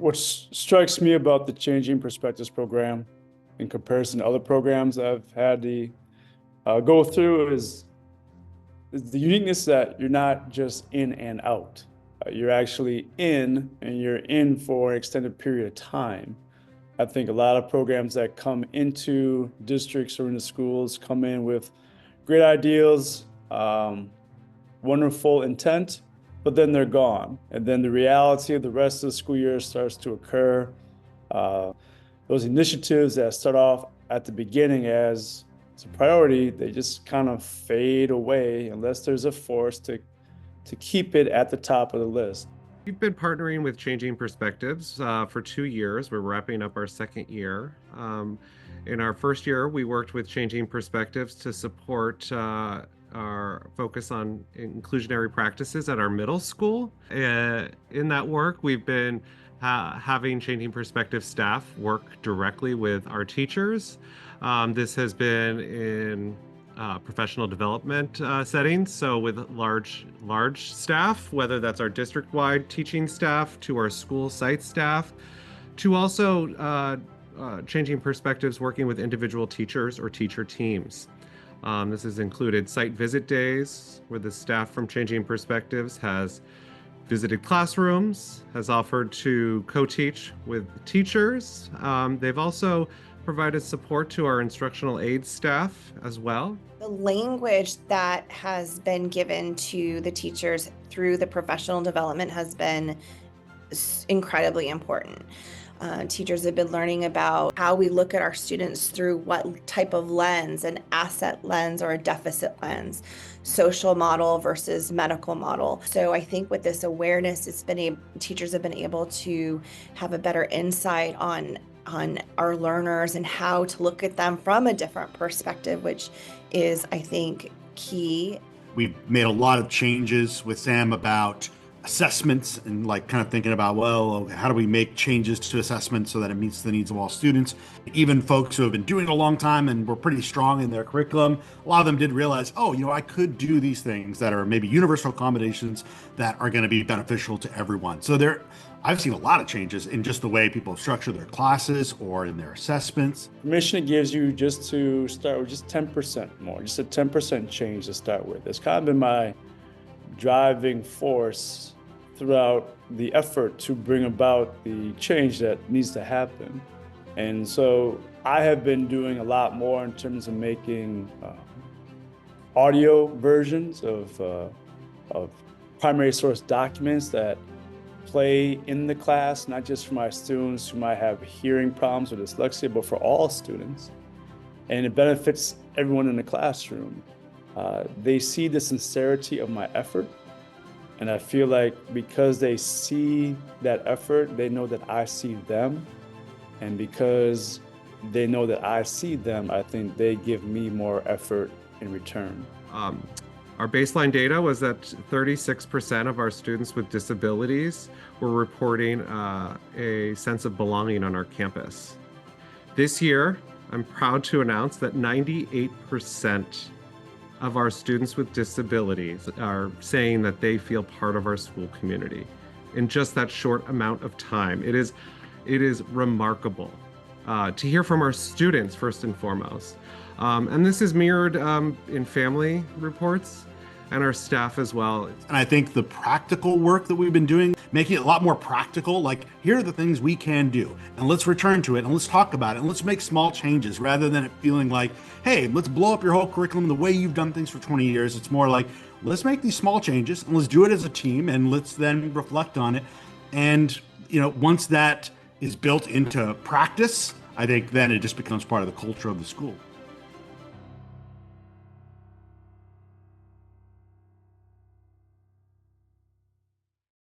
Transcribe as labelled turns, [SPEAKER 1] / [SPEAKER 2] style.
[SPEAKER 1] What strikes me about the Changing Perspectives program in comparison to other programs I've had to go through is the uniqueness that you're not just in and out. You're actually in, and you're in for an extended period of time. I think a lot of programs that come into districts or into schools come in with great ideals, wonderful intent, but then they're gone. And then the reality of the rest of the school year starts to occur. Those initiatives that start off at the beginning as a priority, they just kind of fade away unless there's a force to keep it at the top of the list.
[SPEAKER 2] We've been partnering with Changing Perspectives for 2 years. We're wrapping up our second year. In our first year, we worked with Changing Perspectives to support our focus on inclusionary practices at our middle school. In that work, we've been having Changing Perspective staff work directly with our teachers. This has been in professional development settings, so with large staff, whether that's our district-wide teaching staff to our school site staff, to also Changing Perspectives working with individual teachers or teacher teams. This has included site visit days where the staff from Changing Perspectives has visited classrooms, has offered to co-teach with teachers. They've also provided support to our instructional aid staff as well.
[SPEAKER 3] The language that has been given to the teachers through the professional development has been incredibly important. Teachers have been learning about how we look at our students through what type of lens, an asset lens or a deficit lens, social model versus medical model. So I think with this awareness, teachers have been able to have a better insight on our learners and how to look at them from a different perspective, which is, I think, key.
[SPEAKER 4] We've made a lot of changes with Sam about assessments and kind of thinking about, well, how do we make changes to assessments so that it meets the needs of all students? Even folks who have been doing it a long time and were pretty strong in their curriculum, a lot of them did realize, I could do these things that are maybe universal accommodations that are going to be beneficial to everyone. So I've seen a lot of changes in just the way people structure their classes or in their assessments.
[SPEAKER 1] Permission gives you just to start with just 10% more, just a 10% change to start with. It's kind of been my driving force throughout the effort to bring about the change that needs to happen. And so I have been doing a lot more in terms of making audio versions of primary source documents that play in the class, not just for my students who might have hearing problems or dyslexia, but for all students. And it benefits everyone in the classroom. They see the sincerity of my effort. And I feel like because they see that effort, they know that I see them. And because they know that I see them, I think they give me more effort in return.
[SPEAKER 2] Our baseline data was that 36% of our students with disabilities were reporting a sense of belonging on our campus. This year, I'm proud to announce that 98% of our students with disabilities are saying that they feel part of our school community in just that short amount of time. It is remarkable to hear from our students first and foremost. And this is mirrored in family reports and our staff as well.
[SPEAKER 4] And I think the practical work that we've been doing, making it a lot more practical, here are the things we can do, and let's return to it, and let's talk about it, and let's make small changes rather than it feeling like, hey, let's blow up your whole curriculum the way you've done things for 20 years. It's more like, let's make these small changes and let's do it as a team, and let's then reflect on it. And, once that is built into practice, I think then it just becomes part of the culture of the school.